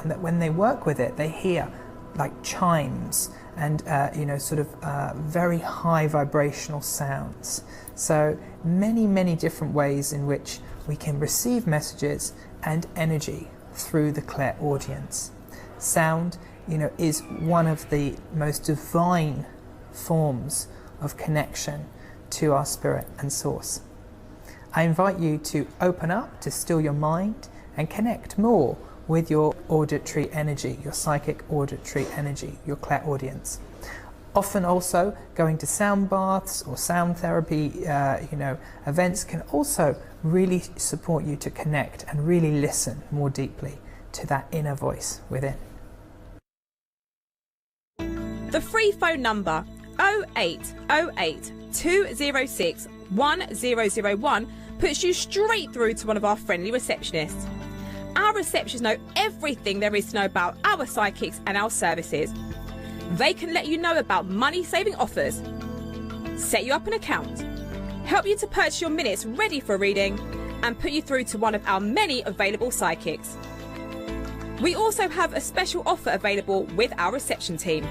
and that when they work with it, they hear like chimes and very high vibrational sounds. So many different ways in which we can receive messages and energy through the clairaudience. Sound, is one of the most divine forms of connection to our spirit and source. I invite you to open up, to still your mind and connect more with your auditory energy, your psychic auditory energy, your clairaudience. Often also going to sound baths or sound therapy events can also really support you to connect and really listen more deeply to that inner voice within. The free phone number 0808 206 1001 puts you straight through to one of our friendly receptionists. Our receptionists know everything there is to know about our psychics and our services. They can let you know about money-saving offers, set you up an account, help you to purchase your minutes ready for reading, and put you through to one of our many available psychics. We also have a special offer available with our reception team.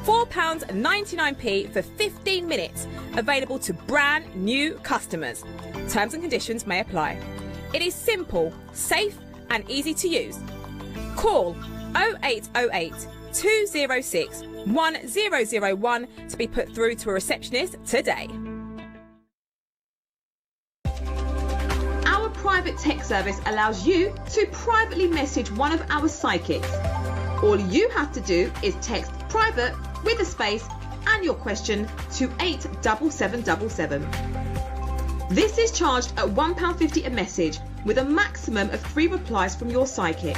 £4.99 for 15 minutes, available to brand new customers. Terms and conditions may apply. It is simple, safe and easy to use. Call 0808 206 1001 to be put through to a receptionist today. Our private text service allows you to privately message one of our psychics. All you have to do is text private with a space and your question to 87777. This is charged at £1.50 a message with a maximum of 3 replies from your psychic.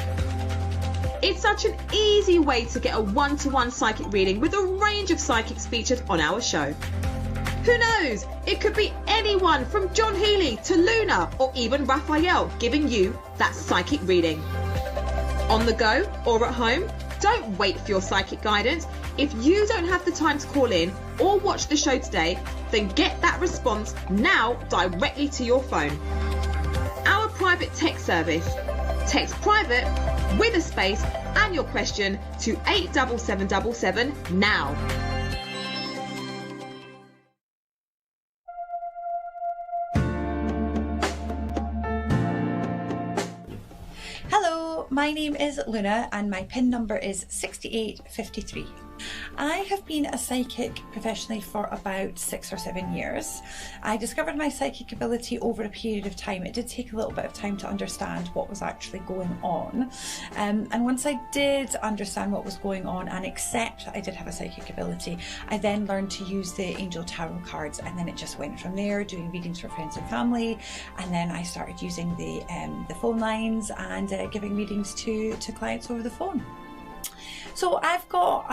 It's such an easy way to get a one-to-one psychic reading with a range of psychics featured on our show. Who knows? It could be anyone from John Healy to Luna or even Raphael giving you that psychic reading. On the go or at home, don't wait for your psychic guidance. If you don't have the time to call in or watch the show today, then get that response now directly to your phone. Our private text service. Text private with a space and your question to 87777 now. Hello, my name is Luna and my PIN number is 6853. I have been a psychic professionally for about 6 or 7 years. I discovered my psychic ability over a period of time. It did take a little bit of time to understand what was actually going on. And once I did understand what was going on and accept that I did have a psychic ability, I then learned to use the Angel Tarot cards, and then it just went from there, doing readings for friends and family. And then I started using the phone lines and giving readings to clients over the phone. So I've got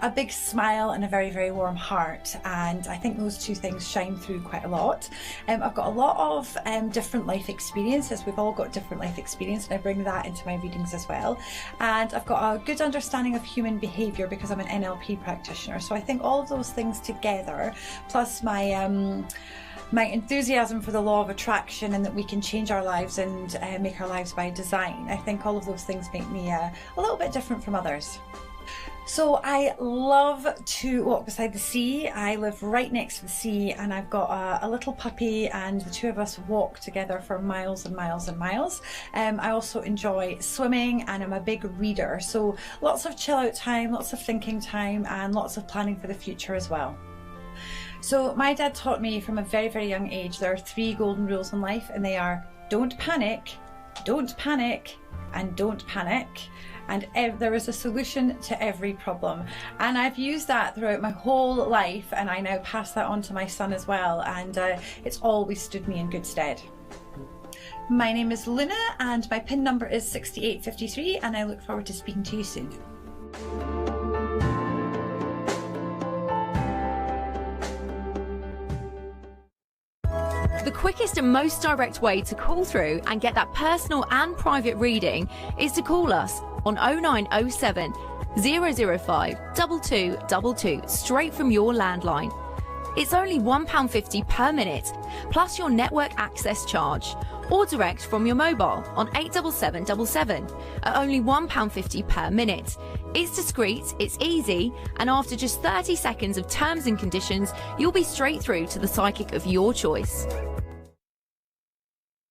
a big smile and a very, very warm heart, and I think those two things shine through quite a lot. I've got a lot of different life experiences. We've all got different life experience, and I bring that into my readings as well. And I've got a good understanding of human behaviour because I'm an NLP practitioner. So I think all of those things together, plus my enthusiasm for the law of attraction and that we can change our lives and make our lives by design, I think all of those things make me a little bit different from others. So I love to walk beside the sea. I live right next to the sea, and I've got a little puppy, and the two of us walk together for miles and miles and miles. I also enjoy swimming, and I'm a big reader, so lots of chill out time, lots of thinking time, and lots of planning for the future as well. So my dad taught me from a very, very young age there are 3 golden rules in life, and they are don't panic, and don't panic. And there is a solution to every problem. And I've used that throughout my whole life, and I now pass that on to my son as well, and it's always stood me in good stead. My name is Luna and my PIN number is 6853, and I look forward to speaking to you soon. The quickest and most direct way to call through and get that personal and private reading is to call us on 0907 005 2222 straight from your landline. It's only £1.50 per minute, plus your network access charge. or direct from your mobile on 87777 at only £1.50 per minute. It's discreet, it's easy, and after just 30 seconds of terms and conditions, you'll be straight through to the psychic of your choice.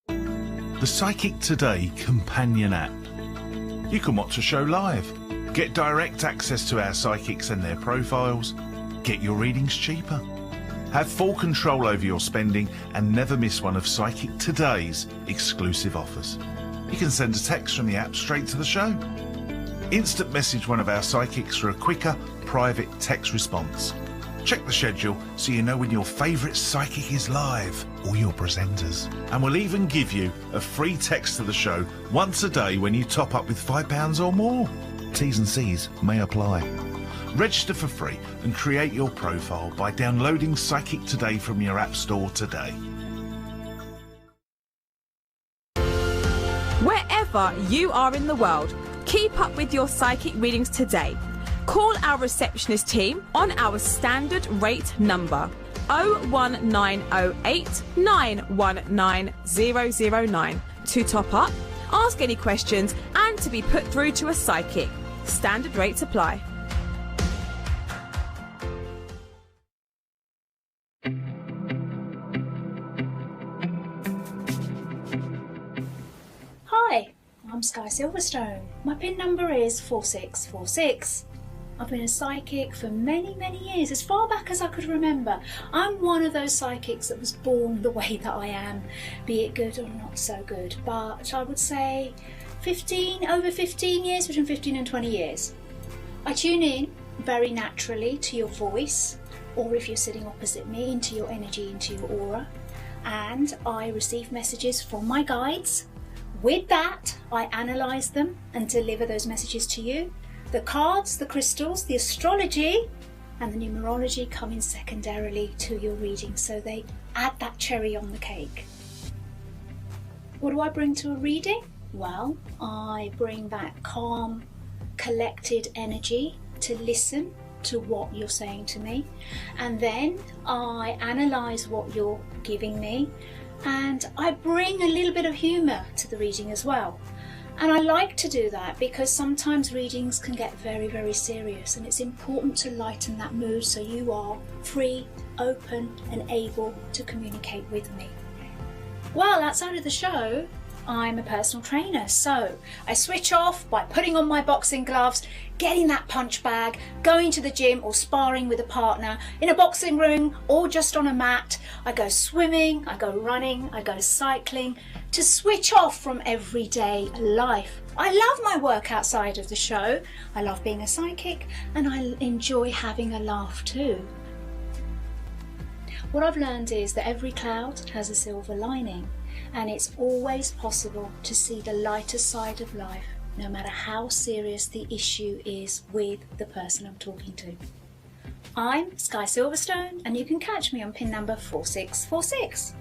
The Psychic Today companion app. You can watch a show live, get direct access to our psychics and their profiles, get your readings cheaper, have full control over your spending, and never miss one of Psychic Today's exclusive offers. You can send a text from the app straight to the show. Instant message one of our psychics for a quicker, private text response. Check the schedule so you know when your favourite psychic is live, or your presenters. And we'll even give you a free text to the show once a day when you top up with £5 or more. T's and C's may apply. Register for free and create your profile by downloading Psychic Today from your app store today. Wherever you are in the world, keep up with your psychic readings today. Call our receptionist team on our standard rate number 01908 919 009 to top up, ask any questions, and to be put through to a psychic. Standard rates apply. Hi, I'm Sky Silverstone. My PIN number is 4646. I've been a psychic for many, many years, as far back as I could remember. I'm one of those psychics that was born the way that I am, be it good or not so good. But I would say over 15 years, between 15 and 20 years. I tune in very naturally to your voice, or if you're sitting opposite me, into your energy, into your aura. And I receive messages from my guides. With that, I analyse them and deliver those messages to you. The cards, the crystals, the astrology and the numerology come in secondarily to your reading, so they add that cherry on the cake. What do I bring to a reading? Well, I bring that calm, collected energy to listen to what you're saying to me, and then I analyse what you're giving me, and I bring a little bit of humour to the reading as well. And I like to do that because sometimes readings can get very, very serious, and it's important to lighten that mood so you are free, open and able to communicate with me. Well, outside of the show, I'm a personal trainer, so I switch off by putting on my boxing gloves, getting that punch bag, going to the gym or sparring with a partner, in a boxing ring or just on a mat. I go swimming, I go running, I go cycling, to switch off from everyday life. I love my work outside of the show. I love being a psychic, and I enjoy having a laugh too. What I've learned is that every cloud has a silver lining, and it's always possible to see the lighter side of life, no matter how serious the issue is with the person I'm talking to. I'm Sky Silverstone, and you can catch me on PIN number 4646.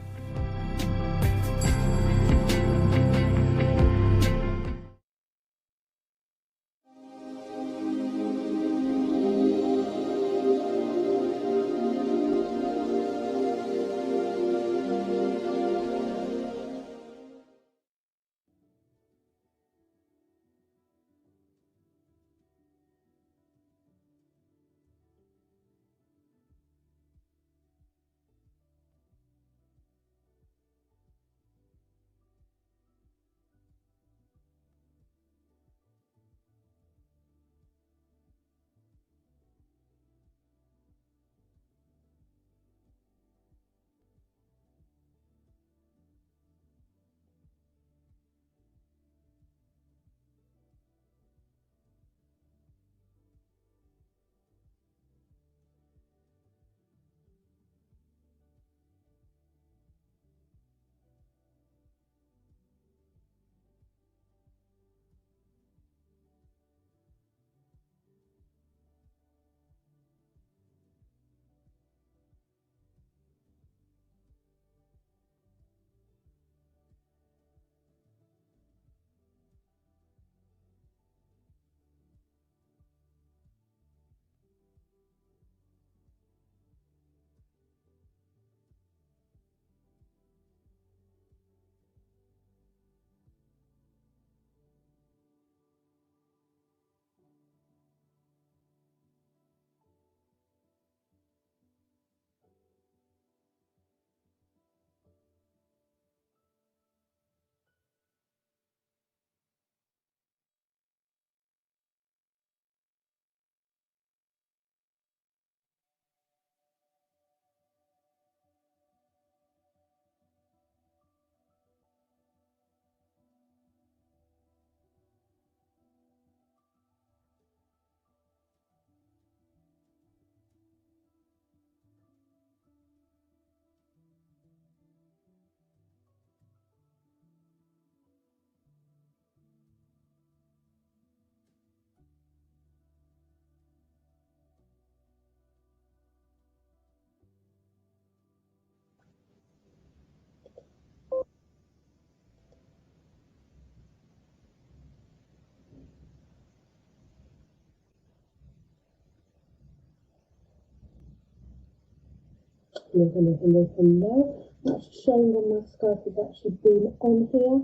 Hello, hello, hello, hello. That's showing on my Skype has actually been on here.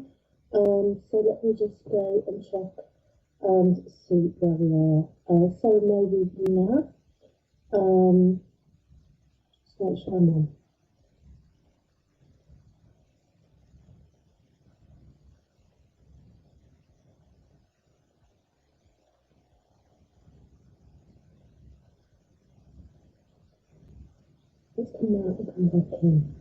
So let me just go and check and see where we are. So maybe you now. Just make sure I'm on. Let's come out and come back in.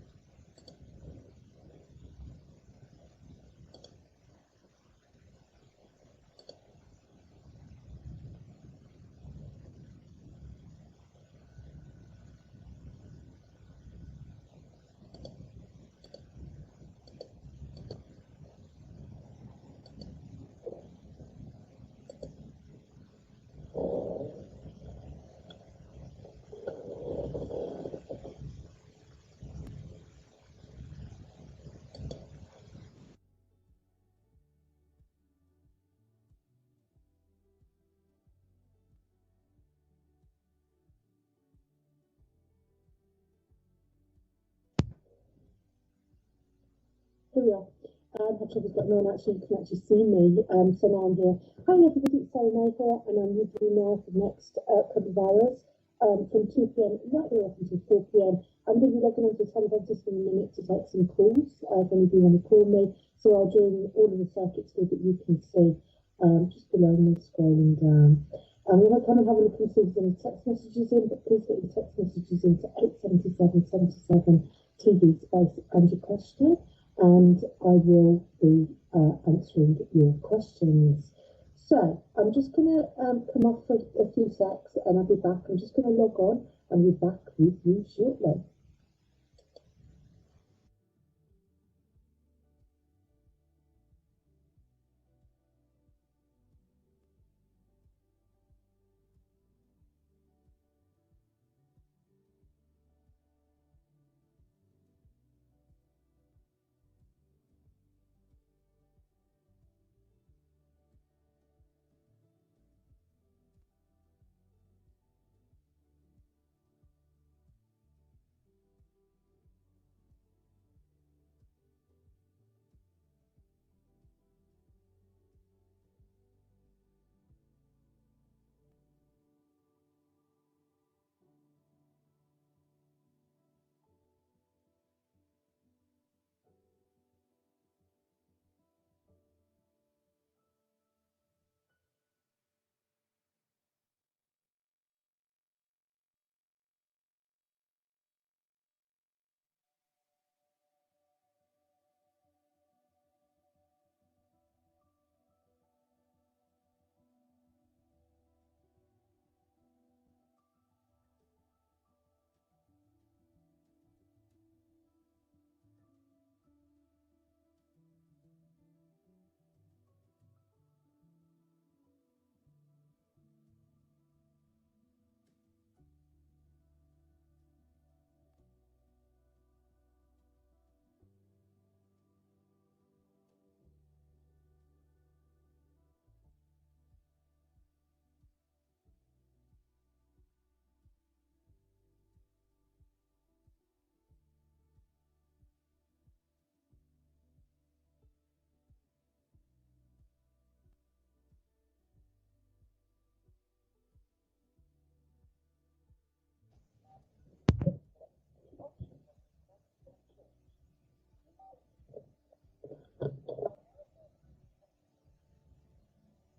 Here we are. Actually, I've got no one actually can actually see me. So now I'm here. Hi everybody, it's Sarah May here, and I'm with you now for the next couple of hours, from 2 p.m. right the way up until 4 p.m. I'm going to be logging on to telephone just in a minute to take some calls. If any of you want to call me, so I'll join all of the circuits here that you can see just below me, scrolling down. I'm going to come and have a look and see if there's any text messages in, but please get your text messages into 87777 TV space and your question, and I will be answering your questions. So I'm just going to come off for a few secs and I'll be back. I'm just going to log on and be back with you shortly.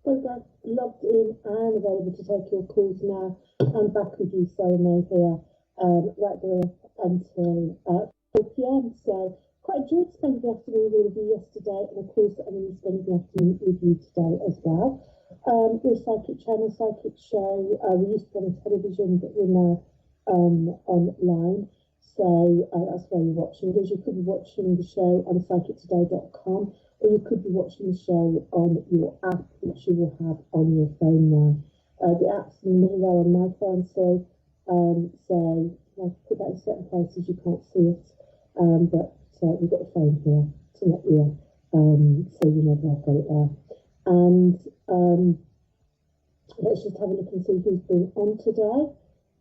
So guys, logged in and available to take your calls now. I'm back with you, Sarah May here, right there until 4 p.m. So quite enjoyed spending the afternoon with all of you yesterday, and of course I'm going to be spending the afternoon with you today as well. We're a psychic channel, psychic show. We used to be on television, but we're now online. So that's where you're watching us. You could be watching the show on psychictoday.com, or you could be watching the show on your app, which you will have on your phone now. The app's in the middle there on my phone, so I put that in certain places you can't see it, but we've got a phone here to let you, so you know that I've got it there. And let's just have a look and see who's been on today.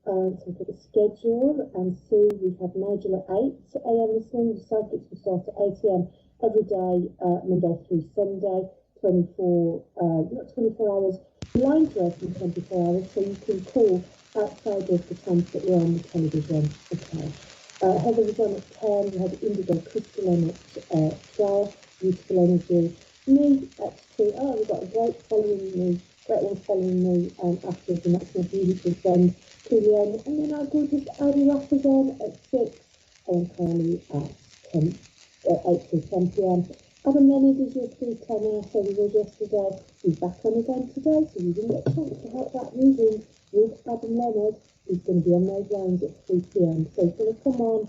So we've got the schedule and see we have Nigel at 8 a.m. this morning. The psychics will start at 8 a.m. every day, Monday through Sunday, not 24 hours. Lines are open 24 hours, so you can call outside of the times that you're on the television. Okay. Heather was on at 10, we had Indigo Crystal on at 12, Beautiful Energy. Me at 2, we've got a great one following me afterwards, and that's my beautiful friend, Julian. And then our gorgeous Audi Rappers on at 6, and Carly at 8 to 10 p.m. Adam Leonard is your 310er, so he was yesterday. He's back on again today, so you didn't get a chance to have that reading with Adam Leonard. He's going to be on those lines at 3 p.m. So he's going to come on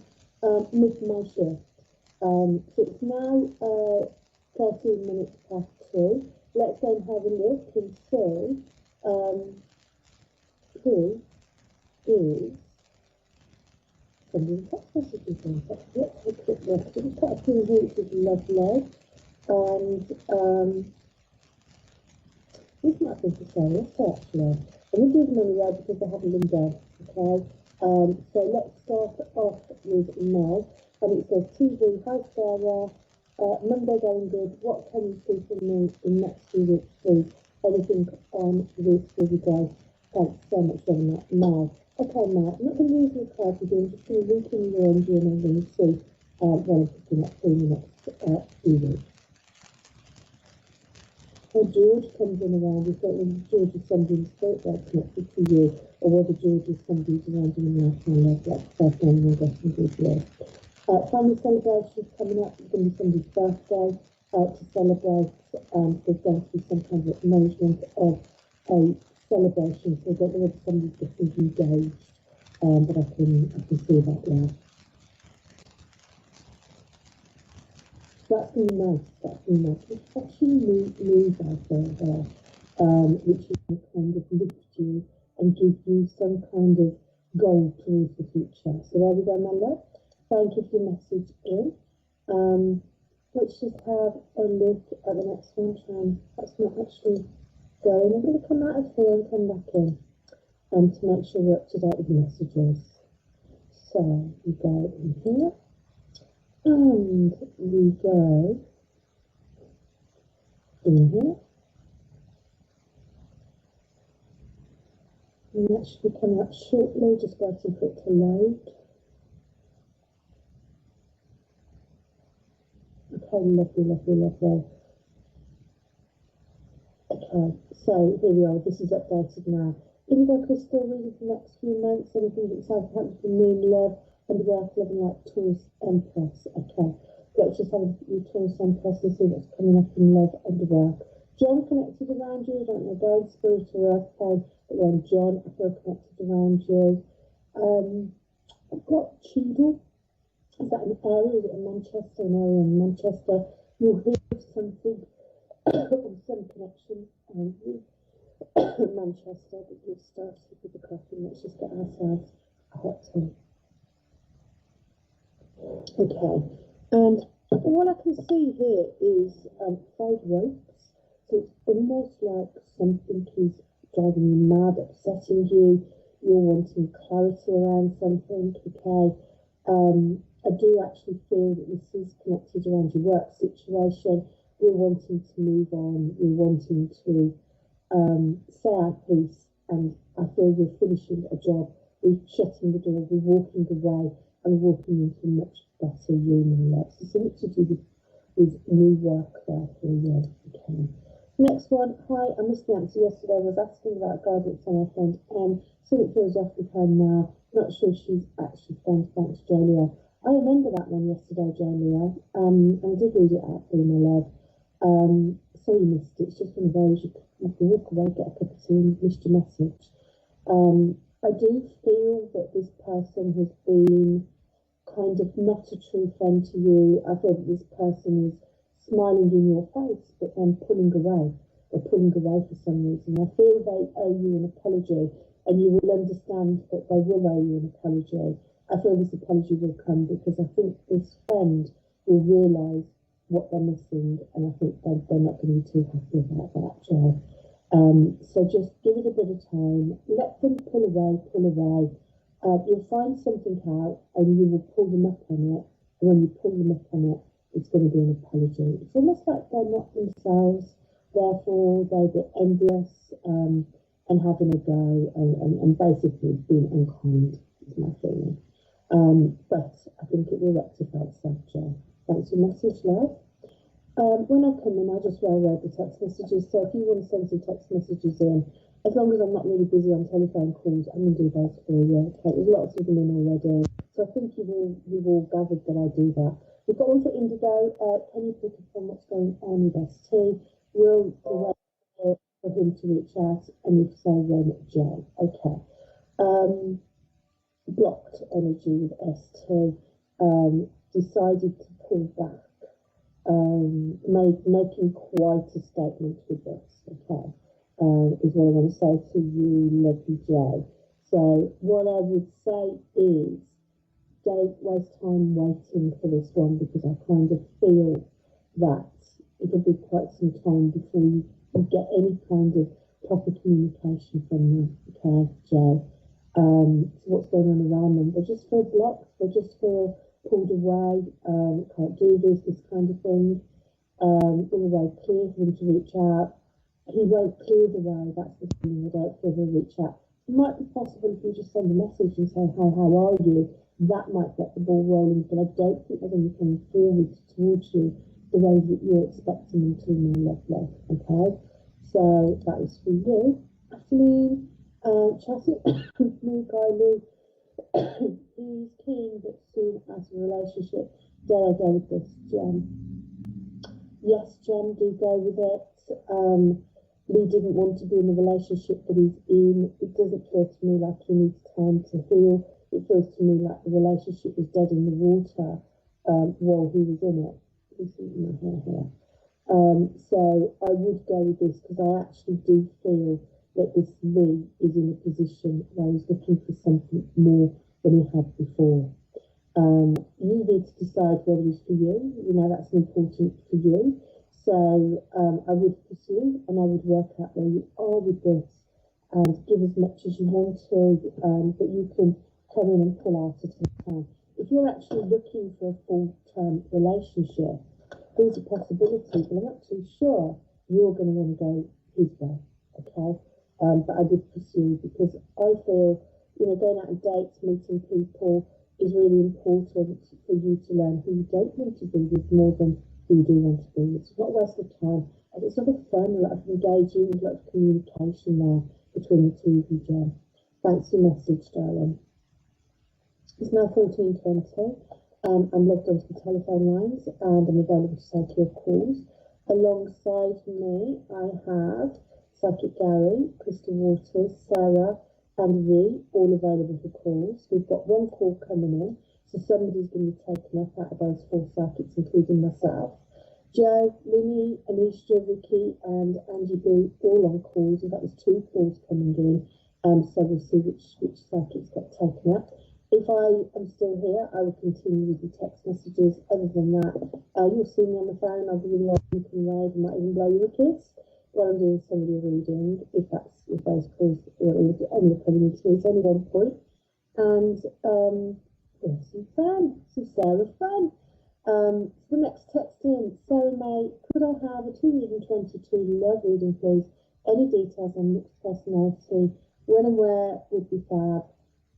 mid my shift. So it's now 13 minutes past 2. Let's then have a look and see who is sending text messages in. Let's have a quick look. So we've got a few which is lovely. And these might be for sale, actually. I'm going to do them anyway because they haven't been done. Okay. So let's start off with Mel. And it says, TV, hi Sarah. Monday going good. What can you see from me in the next few weeks, please? Anything on this will be great. Thanks so much for that. Now, okay, Matt, I'm not going to use your card again. I'm just going to look in your energy and I'm going to see what I'm picking up for the next few weeks. So George comes in around. We've got whether George is somebody in spirit that's connected to you, or whether George is somebody around you in the national level, like the first name I'm guessing is yours. Family celebrations coming up. It's going to be somebody's birthday to celebrate. There's going to be some kind of acknowledgement of a celebration. So I don't know whether somebody's getting engaged, but I can see that now. That's really nice. That's really nice. It's actually move out there, which is going to kind of lift you and give you some kind of goal towards the future. So there we go, my love. Thank you for your message in. Let's just have a look at the next one. That's not actually going. I'm going to come out of here and come back in to make sure we're up to date with the messages. So we go in here and we go in here. And that should be coming up shortly, just waiting for it to load. Okay, lovely. Okay, so here we are. This is updated now. Indigo Crystal reading for the next few months. Anything that's happening for Moon Love and Work Living like Taurus Empress. Okay, let's just have a look at your Taurus Empress and see what's coming up in love and work. John connected around you. I don't know, guide, spirit or earth plane, but then John, I feel connected around you. I've got Cheadle. Is that an area? Is it in Manchester? An area in Manchester? You'll hear something or some connection with Manchester, but we'll start with the coffee. Let's just get ourselves a hot tea. Okay, and what I can see here is 5 ropes. So it's almost like something is driving you mad, upsetting you. You're wanting clarity around something. Okay. I do actually feel that this is connected around your work situation. You're wanting to move on, you're wanting to say our piece, and I feel we're finishing a job, we're shutting the door, we're walking away, and walking into a much better human life. So something to do with new work there for you. Okay. Next one, hi, I missed the answer yesterday. I was asking about guidance on my friend Em. So it feels off with her now. Not sure she's actually friends. Thanks, Jolia. I remember that one yesterday, Jolia. And I did read it out for you, my love. So you missed it. It's just one of those you can walk away, get a cup of tea, and missed your message. I do feel that this person has been kind of not a true friend to you. I feel that this person is smiling in your face, but then pulling away. They're pulling away for some reason. I feel they owe you an apology, and you will understand that they will owe you an apology. I feel this apology will come because I think this friend will realise what they're missing, and I think they're not going to be too happy about that, Joe. So just give it a bit of time. Let them pull away, you'll find something out and you will pull them up on it. And when you pull them up on it, it's going to be an apology. It's almost like they're not themselves, therefore they're a bit envious and having a go and basically being unkind, is my feeling. But I think it will rectify itself, Joe. Thanks for your message, love. When I come in, I just read the text messages. So if you want to send some text messages in, as long as I'm not really busy on telephone calls, I'm going to do those for you. Okay, there's lots of them in already. So I think you've all gathered that I do that. We've got one for Indigo. Can you pick up on what's going on with ST? Will the wait for him to reach out? And if so, when, Joe? Okay. Blocked energy with ST. Decided to pull back. Making quite a statement with this, okay, is what I want to say to you, lovely Jay. So what I would say is, don't waste time waiting for this one, because I kind of feel that it'll be quite some time before you get any kind of proper communication from them, okay, Jay. So what's going on around them? They just feel blocked, they just feel pulled away, can't do this kind of thing. In a way, clear for him to reach out. He won't clear the way, that's the thing, I don't feel he'll reach out. It might be possible if you just send a message and say, hi, how are you? That might get the ball rolling, but I don't think they're going to come forward towards you the way that you're expecting them to, my lovely, okay? So that is for you. Afternoon, chatting with new guy Lou. He's keen, but soon as a relationship. Dare I go with this, Jem? Yes, Jem, do go with it. Lee didn't want to be in the relationship that he's in. It doesn't feel to me like he needs time to heal. It feels to me like the relationship was dead in the water while he was in it. He's in my hair here. So I would go with this, because I actually do feel that this Lee is in a position where he's looking for something more than he had before. You need to decide whether it's for you. You know, that's important for you. So I would pursue and I would work out where you are with this and give as much as you want to, but you can come in and pull out at a time. If you're actually looking for a full-term relationship, there's a possibility, but I'm not too sure you're going to want to go his way, okay? But I would pursue, because I feel, you know, going out on dates, meeting people is really important for you to learn who you don't want to be with more than who you do want to be with. It's not a waste of time, and it's a lot of fun, a lot of engaging, a lot of communication there between the two of you, Jen. Thanks for your message, darling. It's now 14:20. I'm logged onto the telephone lines and I'm available to take your calls. Alongside me, I have Psychic Gary, Crystal Waters, Sarah, and Ree, all available for calls. We've got one call coming in, so somebody's going to be taken up out of those 4 psychics, including myself. Joe, Linny, Anisha, Vicky, and Angie B, all on calls. In fact, there's 2 calls coming in, so we'll see which psychics get taken up. If I am still here, I will continue with the text messages. Other than that, you'll see me on the phone. I'll be really long, you can ride, and might even blow you a kiss while I'm doing somebody reading, if those calls are only coming into me. It's only one point. And some fun, some Sarah fun. So the next text in, Sarah May, could I have a 222 love reading, please? Any details on mixed personality, when and where would be fab.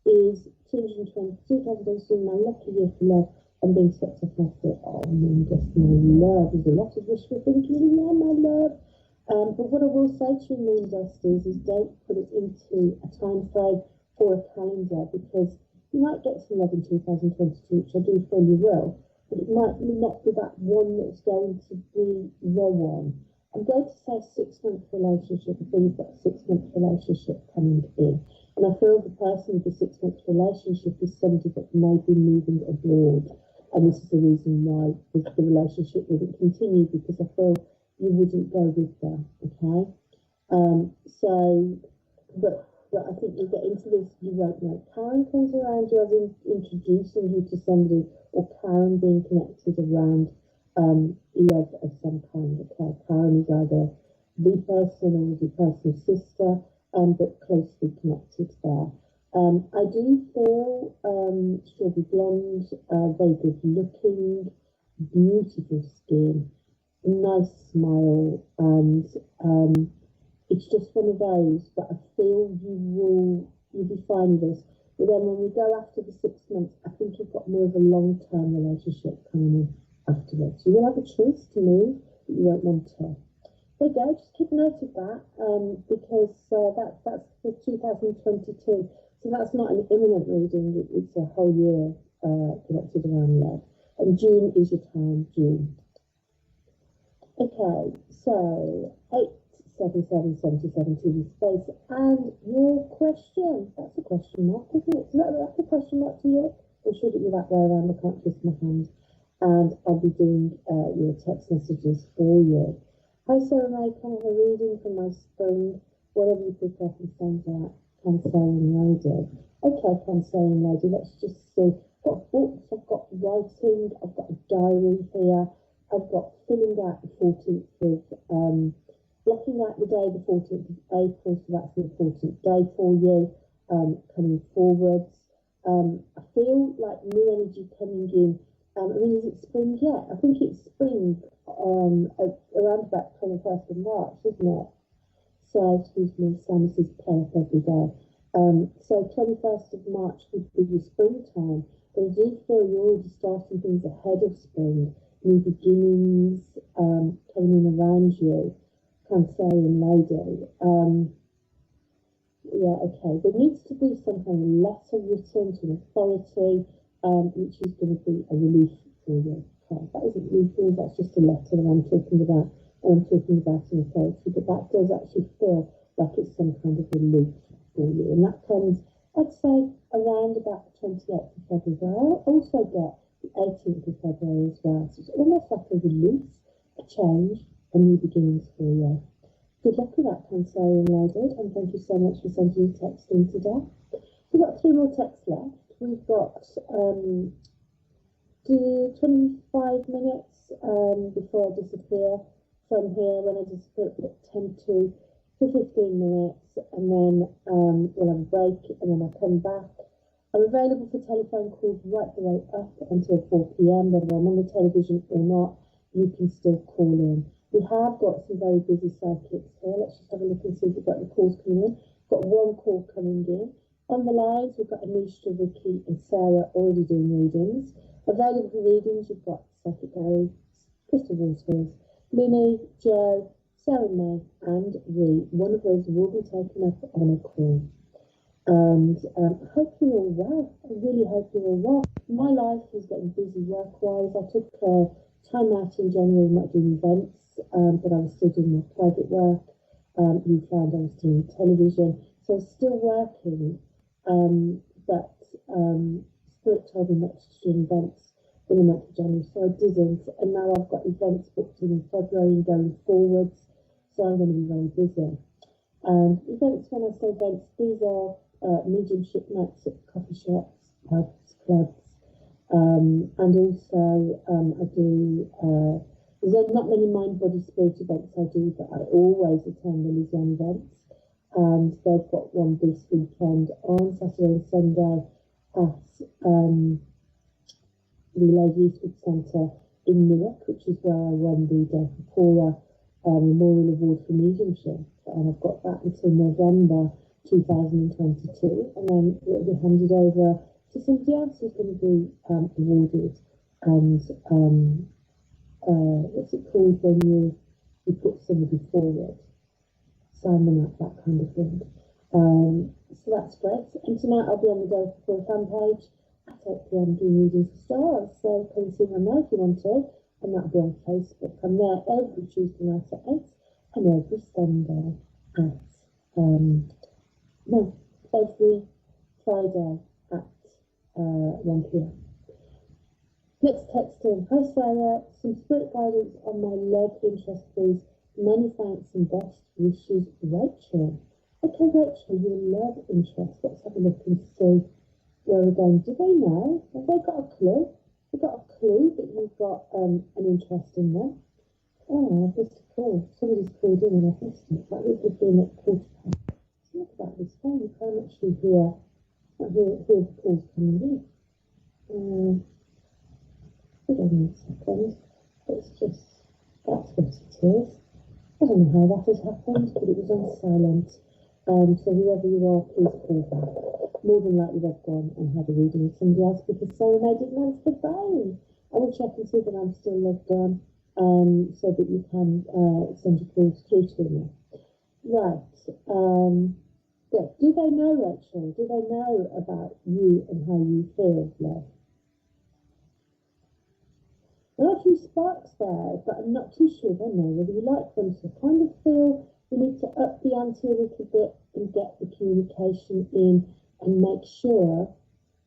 Is 222 my lucky year for love and being swept off my foot. Oh, just my love. There's a lot of wishful thinking in there, my love. But what I will say to you, Moon Dusters, is don't put it into a time frame or a calendar, because you might get some love in 2022, which I do feel you will, but it might not be that one that's going to be the one. I'm going to say a 6-month relationship. I feel you've got a 6-month relationship coming in. And I feel the person with the 6-month relationship is somebody that may be moving abroad. And this is the reason why the relationship wouldn't continue, because I feel you wouldn't go with them, okay? But I think you get into this, you won't know. Karen comes around you as in introducing you to somebody, or Karen being connected around love of some kind, okay? Karen is either the person or the person's sister, but closely connected there. I do feel strawberry blonde, very good looking, beautiful skin, nice smile, and it's just one of those that I feel you'll be fine with this. But then when we go after the 6 months, I think you've got more of a long-term relationship coming in afterwards. You will have a choice to move, but you won't want to. There you go, just keep note of that, because that's for 2022. So that's not an imminent reading, it's a whole year connected around love. And June is your time, June. Okay, so 87777 TV space, and your question. That's a question mark, isn't it? Is that a question mark to you? Or should it be that way around? I can't twist my hand. And I'll be doing your text messages for you. Hi Sarah May, can I have a reading from my spring? Whatever you pick up and send out. Cancerian lady. Okay, Cancerian lady, let's just see. I've got books, I've got writing, I've got a diary here, I've got filling out the 14th of, blocking out the day, the 14th of April, so that's an important day for you, coming forwards. I feel like new energy coming in. I mean, is it spring yet? I think it's spring around about 21st of March, isn't it? So, excuse me, Sam says play up every day. So 21st of March would be your springtime, but I do feel you're already starting things ahead of spring, new beginnings coming in around you, Cancerian lady. Yeah, okay, there needs to be some kind of letter written to an authority, which is going to be a relief for you. Okay, that isn't legal, that's just a letter that I'm talking about. And I'm talking about an authority, but that does actually feel like it's some kind of relief for you. And that comes, I'd say, around about the 28th of February. I'll also get the 18th of February as well. So it's almost like a release, a change, a new beginnings for you. Good luck with that, Cancerian lady, and thank you so much for sending your text in today. We've got 3 more texts left. We've got 25 minutes before I disappear from here. When I disappear, at 10 to 15 minutes, and then we'll have a break, and then I'll come back. I'm available for telephone calls right the way up until 4 p.m, whether I'm on the television or not, you can still call in. We have got some very busy psychics here. Let's just have a look and see if we've got the calls coming in. Got 1 call coming in. On the lines, we've got Anisha, Vicky and Sarah already doing readings. Available for readings, you've got Psychic Gary, Crystal Waterfalls, Minnie, Joe, Sarah May and Ree. One of those will be taken up on a call. And I hope you're all well. I really hope you're all well. My life is getting busy work-wise. I took time out in January not doing events, but I was still doing my private work. You found I was doing television. So I was still working, but Spirit told me not to do events in the month of January, so I didn't, and now I've got events booked in February and going forwards, so I'm going to be very busy. And events, when I say events, these are mediumship nights at coffee shops, pubs, clubs, and also I do, there's not many mind, body, spirit events I do, but I always attend the Louisiana events, and they've got one this weekend on Saturday and Sunday at the Lady Eastwood Centre in Newark, which is where I won the Kapora Memorial Award for Mediumship, and I've got that until November 2022, and then it will be handed over to somebody else who's going to be awarded. And what's it called when you put somebody forward? Sign them up, that kind of thing. So that's great. And tonight I'll be on the Go for fan page at 8 p.m. doing readings for stars. So come and see me there if you want to, and that'll be on Facebook. I'm there every Tuesday night at 8 and every Sunday at every Friday at 1 p.m. Next text in. Hi Sarah, some spirit guidance on my love interest please. Many thanks and best wishes, Rachel. Okay Rachel, your love interest. Let's have a look and see where we're going. Do they know? Have they got a clue? They've got a clue that you've got an interest in them. Oh, I've missed a call. Somebody's called in and I've missed it. That would have been at 4 past. Look about this phone. You can't actually hear Here's the calls coming in. Hold on a second. That's what it is. I don't know how that has happened, but it was on silent. So whoever you are, please call back. More than likely they've gone and had a reading with somebody else because Sarah May didn't answer the phone. I will check and see that I'm still logged on, so that you can send your calls through to me. Right. Yeah. Do they know, Rachel? Do they know about you and how you feel, love? There are a few sparks there, but I'm not too sure they know whether you like them. So I kind of feel we need to up the ante a little bit and get the communication in and make sure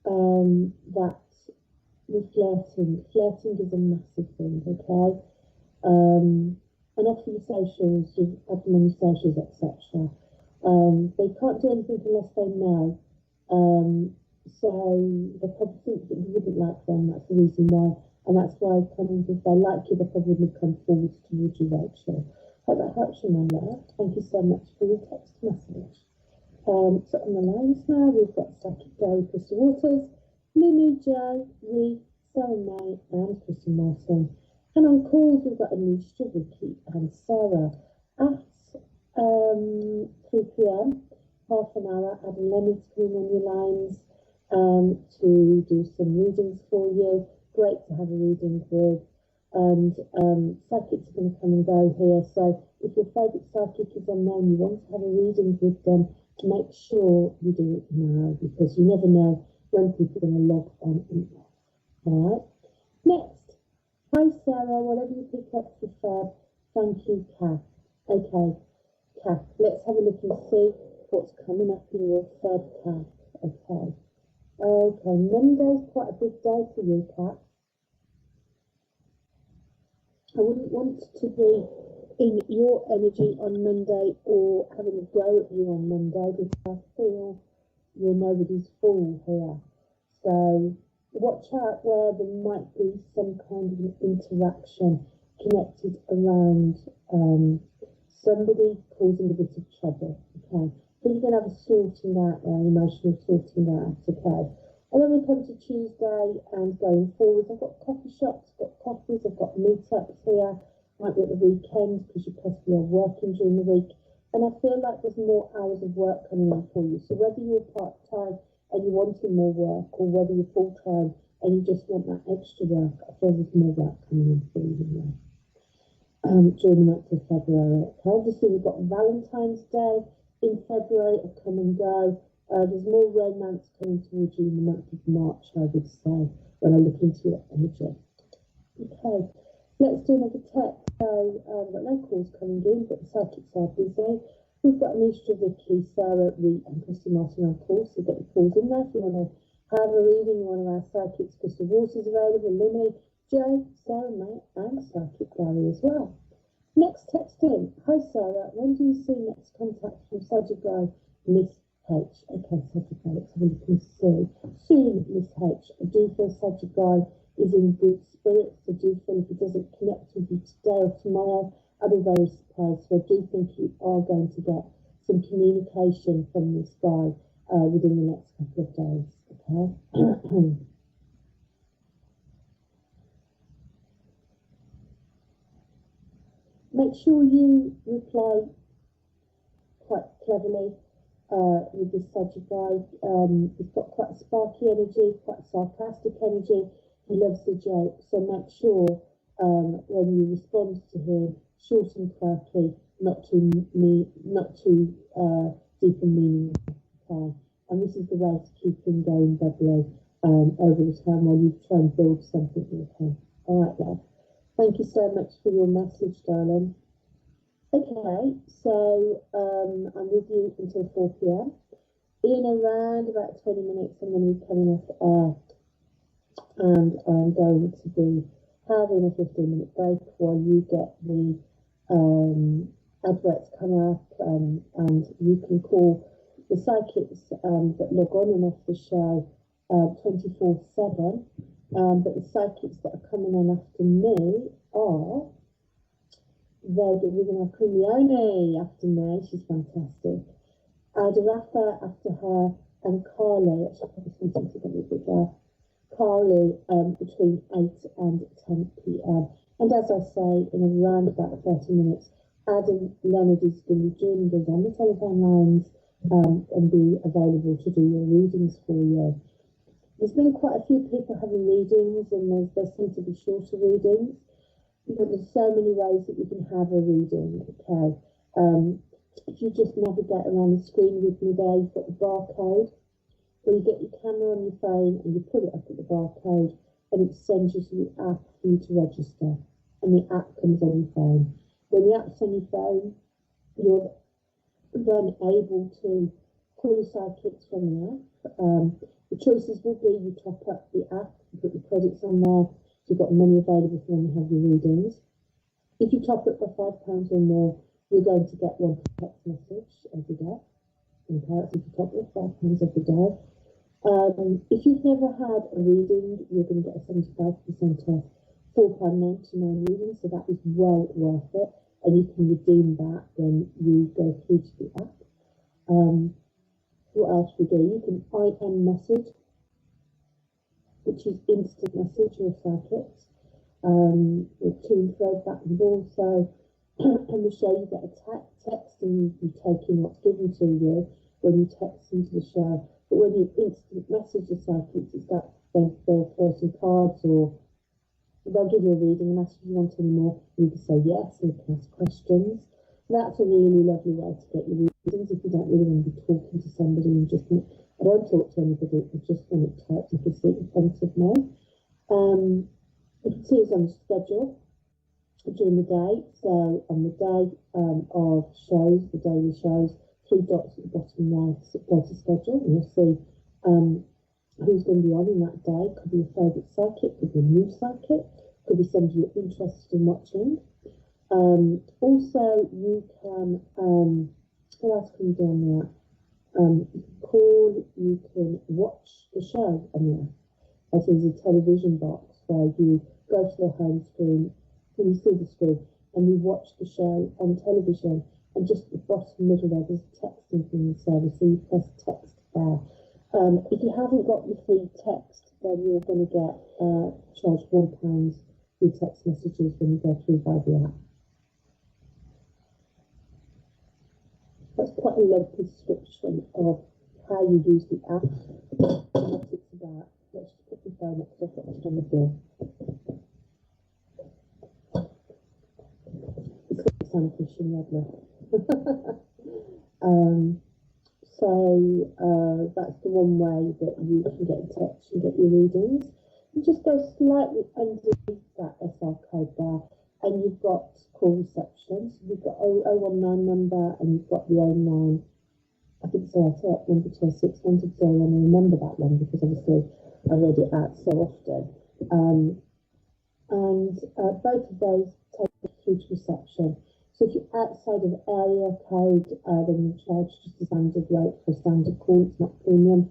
that we're flirting. Flirting is a massive thing, okay? And off your socials, you add them on your socials, etc. They can't do anything unless they know. So they probably think that you wouldn't like them. That's the reason why. And that's why, if they like you, they probably would come forward towards you, Rachel. Hope that helps you, my love. Thank you so much for your text message. So on the lines now, we've got Psychic Gary, Crystal Waters, Lily, Joe, Ree, Sarah May, and Crystal Martin. And on calls, we've got Anisha, Vicky, and Sarah. At 3 p.m, half an hour, Adam Leonard's coming on your lines to do some readings for you. Great to have a reading with. And psychics are going to come and go here. So if your favourite psychic is unknown, you want to have a reading with them, make sure you do it now, because you never know when people are going to log on and off. Alright? Next. Hi Sarah, whatever you pick up for Feb. Thank you, Kath. Okay, Kath, let's have a look and see what's coming up in your Feb, Kath. Okay. Okay, Monday's quite a big day for you, Kath. I wouldn't want to be in your energy on Monday or having a go at you on Monday, because I feel you're nobody's fool here. So watch out where there might be some kind of an interaction connected around somebody causing a bit of trouble. Okay, so you're going to have a sorting out there, emotional sorting out. Okay. And then we come to Tuesday and going forward, I've got coffee shops, I've got coffees, I've got meetups here, might be at the weekend because you possibly are working during the week. And I feel like there's more hours of work coming in for you. So whether you're part-time and you're wanting more work, or whether you're full-time and you just want that extra work, I feel there's more work coming in for you during the month of February. Okay, obviously we've got Valentine's Day in February, a come and go. There's more romance coming towards you in the month of March, I would say, when I look into your energy. Okay, let's do another text. So, we've got no calls coming in, but the psychics are busy. We've got Anisha, Vicky, Sarah, Ree, and Crystal Martin on calls, so get your calls in there if you want to have a reading. One of our psychics, Crystal Waters, available, Lily, Joe, Sarah May, and Psychic Gary as well. Next text in. Hi Sarah, when do you see next contact from Psychic Guy, Miss H? Okay, Psychic Guy, let's have a look and see. Soon, Miss H. I do feel Psychic Guy is in good spirits. I do feel if he doesn't connect with you today or tomorrow, I'll be very surprised. So I do think you are going to get some communication from this guy within the next couple of days. Okay. Make sure you reply quite cleverly with this Psychic Guy. He's got quite a sparky energy, quite a sarcastic energy. He loves the joke, so make sure when you respond to him, short and quirky, not too deep and meaning. Okay, and this is the way to keep him going bubbly over the time while you try and build something with him. All right, love. Thank you so much for your message, darling. Okay, so I'm with you until 4 p.m. In around about 20 minutes, I'm going to be coming off air, and I'm going to be having a 15-minute break while you get the adverts come up, and you can call the psychics that log on and off the show 24/7. But the psychics that are coming on after me are, we're going to have Kumione after me, she's fantastic. Ida Rafa after her, and Carly, actually I probably something to get a bit there. Carly between 8 and 10 p.m. And as I say, in around about 30 minutes, Adam Leonard is going to be joining us on the telephone lines and be available to do your readings for you. There's been quite a few people having readings, and there seem to be shorter readings, but there's so many ways that you can have a reading, okay? If you just navigate around the screen with me there, you've got the barcode, or you get your camera on your phone and you put it up at the barcode, and it sends you to the app for you to register, and the app comes on your phone. When the app's on your phone, you're then able to call your sidekicks from the app. The choices will be you top up the app, you put your credits on there, so you've got money available for when you have your readings. If you top it by £5 or more, you're going to get one text message every day. Okay, so if you top it by £5 every day. If you've never had a reading, you're going to get a 75% off £4.99 reading, so that is well worth it, and you can redeem that when you go through to the app. What else we do? You can IM message, which is instant message your circuits, to and fro back and forth. So on the show you get a text and you take in what's given to you when you text into the show. But when you instant message your circuits, it's like they'll throw some cards, or they'll give you a reading and ask if you want any more. You can say yes, and you can ask questions. That's a really lovely way to get your readings if you don't really want to be talking to somebody and just think, I don't talk to anybody, I just want it typed and can see it in front of me. You can see it's on the schedule during the day. So on the day of shows, the daily shows, 3 dots at the bottom there, go to schedule, and you'll see who's going to be on in that day. Could be a favourite psychic, could be a new psychic, could be somebody you're interested in watching. Also, you can, what else can you do on there? You can call, you can watch the show on there. As there's a television box where you go to the home screen, and you see the screen, and you watch the show on television, and just at the bottom middle there's a texting thing service, so you press text there. If you haven't got your free text, then you're going to get charged £1 free text messages when you go through by the app. That's quite a lengthy description of how you use the app and what it's about. Let's just put the phone up because I've got it on the floor. It's got the sound fishing lovely. That's the one way that you can get in touch and get your readings. You just go slightly underneath that SR code there, and you've got call reception. So you've got 019 number, and you've got the 09. I think so. I say number 26. Wanted to remember that one because obviously I read it out so often. Both of those take you through to reception. So if you're outside of area code, then you charge just a standard rate for a standard call. It's not premium.